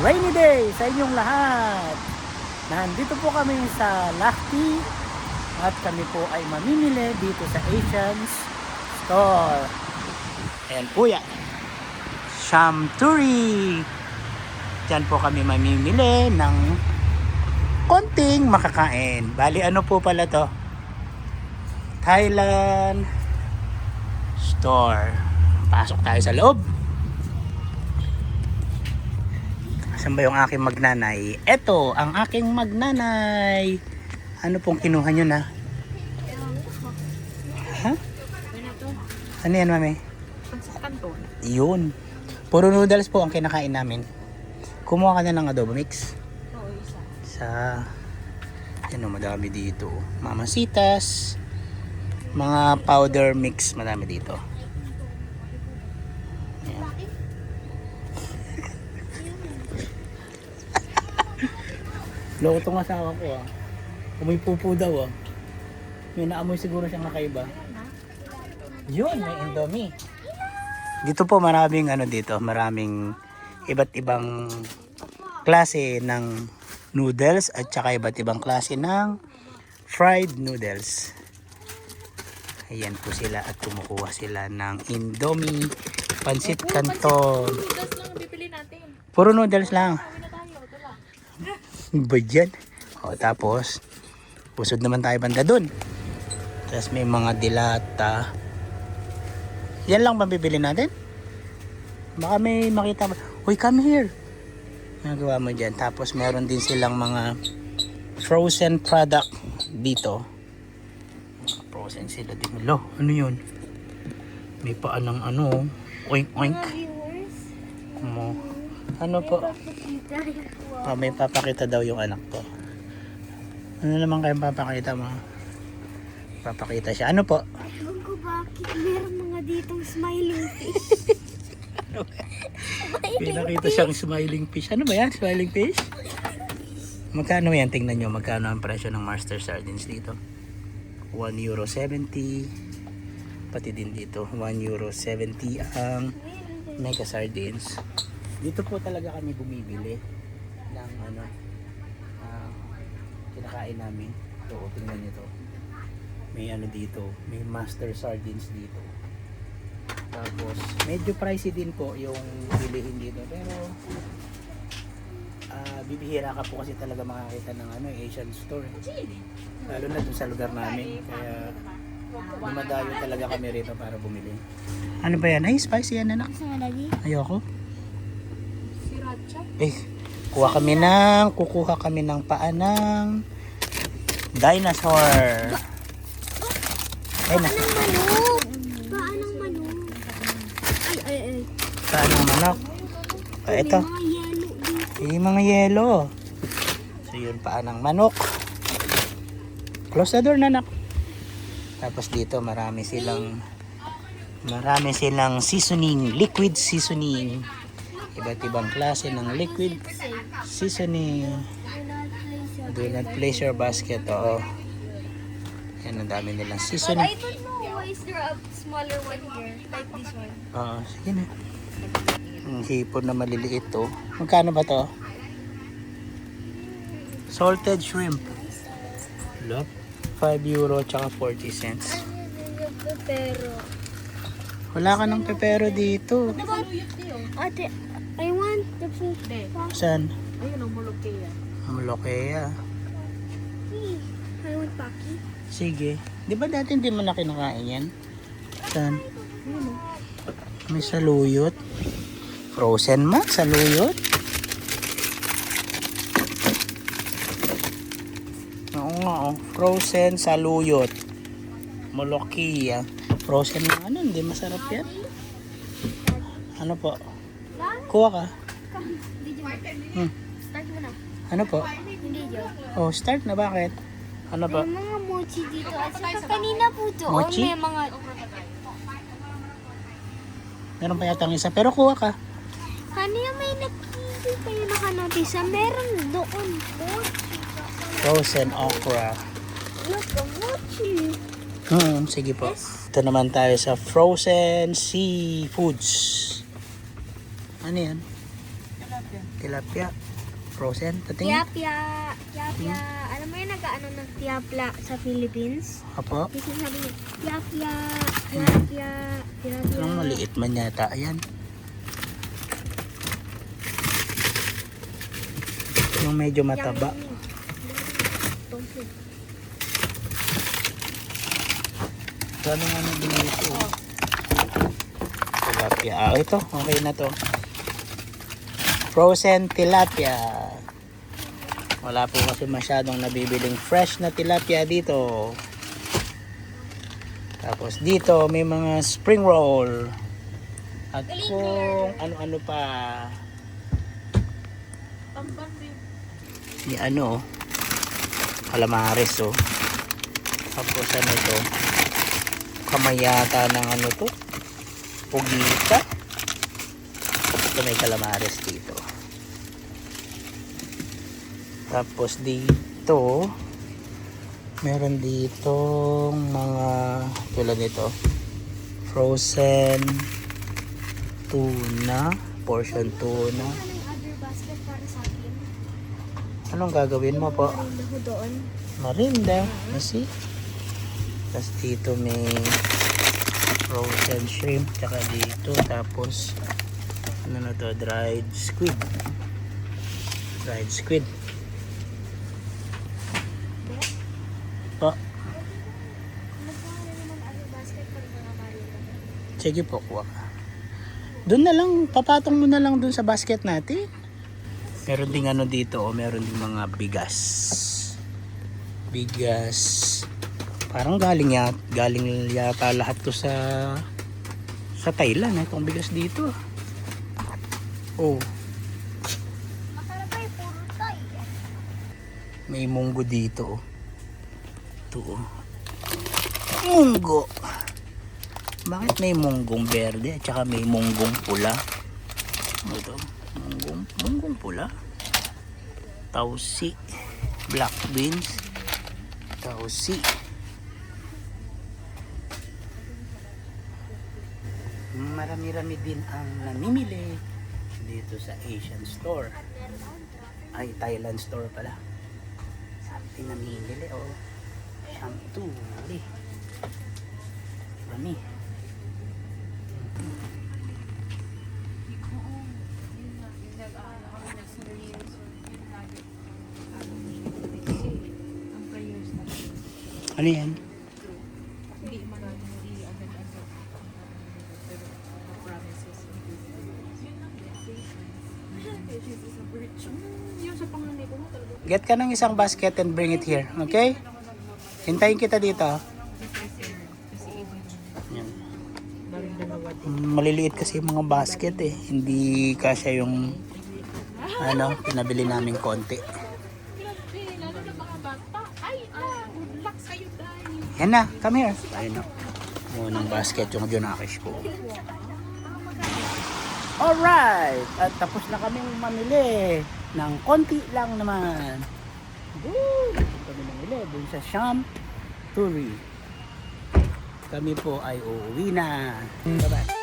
rainy day sa inyong lahat. Nandito po kami sa Lahti at kami po ay mamimili dito sa Asians Store. Ayan po yan. Shamturi. Diyan po kami mamimili ng konting makakain. Bali ano po pala to? Thailand Store. Pasok tayo sa loob. Saan ba yung aking magnanay? Eto, ang aking magnanay. Ano pong kinuha nyo na? Ha? Ano yan, mami? Yun. Puro noodles po ang kinakain namin. Kumuha ka na ng adobo mix? Oo, isa. Sa... Ano, madami dito. Mamasitas. Mga powder mix, madami dito. Ayan. Loko itong asawa ko ah. Amoy pupo daw ah. May naamoy siguro siyang nakaiba. Yun, may Indomie. Dito po maraming ano dito, maraming iba't ibang klase ng noodles at saka iba't ibang klase ng fried noodles. Ayan po sila at kumukuha sila ng Indomie, Pansit Canton. Noodles lang bibili natin. Puro noodles lang. Kami na tayo. Ito lang. Ba dyan? O tapos, pusod naman tayo banda dun. Tapos may mga dilata. Yan lang mabibili natin? Baka may makita mo. Uy, come here. Nagawa mo dyan. Tapos meron din silang mga frozen product dito. Frozen sila din. Lo, ano yun? May paan ng ano. Oink, oink. Mo. Ano po? May papakita daw yung anak ko. Ano naman kayong papakita mo? Papakita siya. Ano po? Ewan ko bakit meron mga ditong smiling fish. Pinakita siyang smiling fish. Ano ba yan? Smiling fish? Magkano yan? Tingnan nyo. Magkano ang presyo ng master sardines dito? €1.70. Pati din dito. €1.70 ang mega sardines. Dito po talaga kami bumibili ng ano kinakain namin. Ito, tingnan nyo to. May ano dito. May master sardines dito. Tapos, medyo pricey din po yung bilihin dito. Pero, bibihira ka po kasi talaga makakita ng ano, Asian store. Lalo na dun sa lugar namin. Kaya, lumadayo talaga kami rito para bumili. Ano ba yan? Ay, spicy yan anak. Gusto mo lagi? Ayoko. Sriracha. Kukuha kami ng paa ng dinosaur. Paanong manok? Paanong manok? Ay. Paa ng manok. Ito. Mga yellow dito. Yung mga yelo. So yun, paa ng manok. Close the door na anak. Tapos dito marami silang seasoning, liquid seasoning. Iba't ibang klase ng liquid seasoning. Do not place your basket. Oo. Yan, ang dami nilang But seasoning. I don't know why is there a smaller one here, like this one. Sige na. Ang hipon na maliliit to. Magkano ba to? Salted shrimp. Look. €5 tsaka 40 cents. Pero, Wala ka ng pepero dito. ate, I want the food. Saan? Ayun ang mulokea. Mulokea. I want paki. Sige. Di ba dati hindi mo na kinakain yan? Saan? May saluyot. Frozen man, saluyot. Oo nga oh. Frozen saluyot. Molokia. Frozen na ano, hindi masarap yan. Ano po? Kuha ka. Start mo na. Ano po? Hindi dyan. Oh, start na, bakit? Ano ba? May mga mochi dito. At saka kanina po doon, Mochi? may mga... Meron pa yata ang isa, pero kuha ka. Kanina may nakikita kayo nakanotice. Meron doon. Mochi. Frozen okra. Look, a mochi. Sige po. Ito naman tayo sa frozen seafoods. Ano yan? Tilapia. Frozen. Tatingin. Tilapia. Tilapia. Alam mo yung nag-ano ng tilapia sa Philippines? Apo. Kasi sabi niya, tilapia. Tilapia. Tilapia. Ang maliit man yata. Ayan. Yung medyo mataba. Ano nga nang binili ko? Tilapia. Ito. Okay na to. Frozen tilapia. Wala po kasi masyadong nabibiling fresh na tilapia dito. Tapos dito may mga spring roll. At kung ano-ano pa. Tamban din. Ni ano. Calamares oh. Tapos ano ito. Kamayata ng ano to. Pugita. Ito may calamares dito. Tapos dito meron ditong mga tulad nito frozen tuna, portion tuna. Anong other basket para sa akin? Anong gagawin mo po? Marinda ko doon. Marinda, nasi. Tapos dito may frozen shrimp, tsaka dito tapos ano na to, dried squid. Dried squid. Po, Magkano naman other basket para mga marinda? sige po, kuha ka. Doon na lang, papatong mo na lang doon sa basket natin. Meron ding ano dito, meron ding mga bigas. Bigas. Parang galing yata lahat to sa Thailand, itong bigas dito. Oh, Makalapay, puro Thai. may munggo dito. Ito oh. Munggo. Bakit may munggong berde at saka may munggong pula? Ano ito? Munggong pula? Tausi. Black beans. Tausi. Marami-rami din ang namimili dito sa Asian store. Ay, Thailand store pala. Sabi namimili oh. Shampoo. Marami. Ano yan? Hindi marami agad-agad. Pero promises. Patience is a virtue. Yung sa panganay ko mo talaga. Get ka ng isang basket and bring it here. Okay? Hintayin kita dito. Yan. Maliliit kasi yung mga basket eh. Hindi kasya yung ano, pinabili namin konti. Grabe, lalo na mga bata. Ay, good luck sa'yo dahil. Yan na, come here. Ayun na. Unang basket yung Jonakish ko. Alright! At tapos na kaming mamili ng konti lang naman. Woo! Kami namili dun sa Sham Turi. Kami po ay uuwi na. Bye-bye.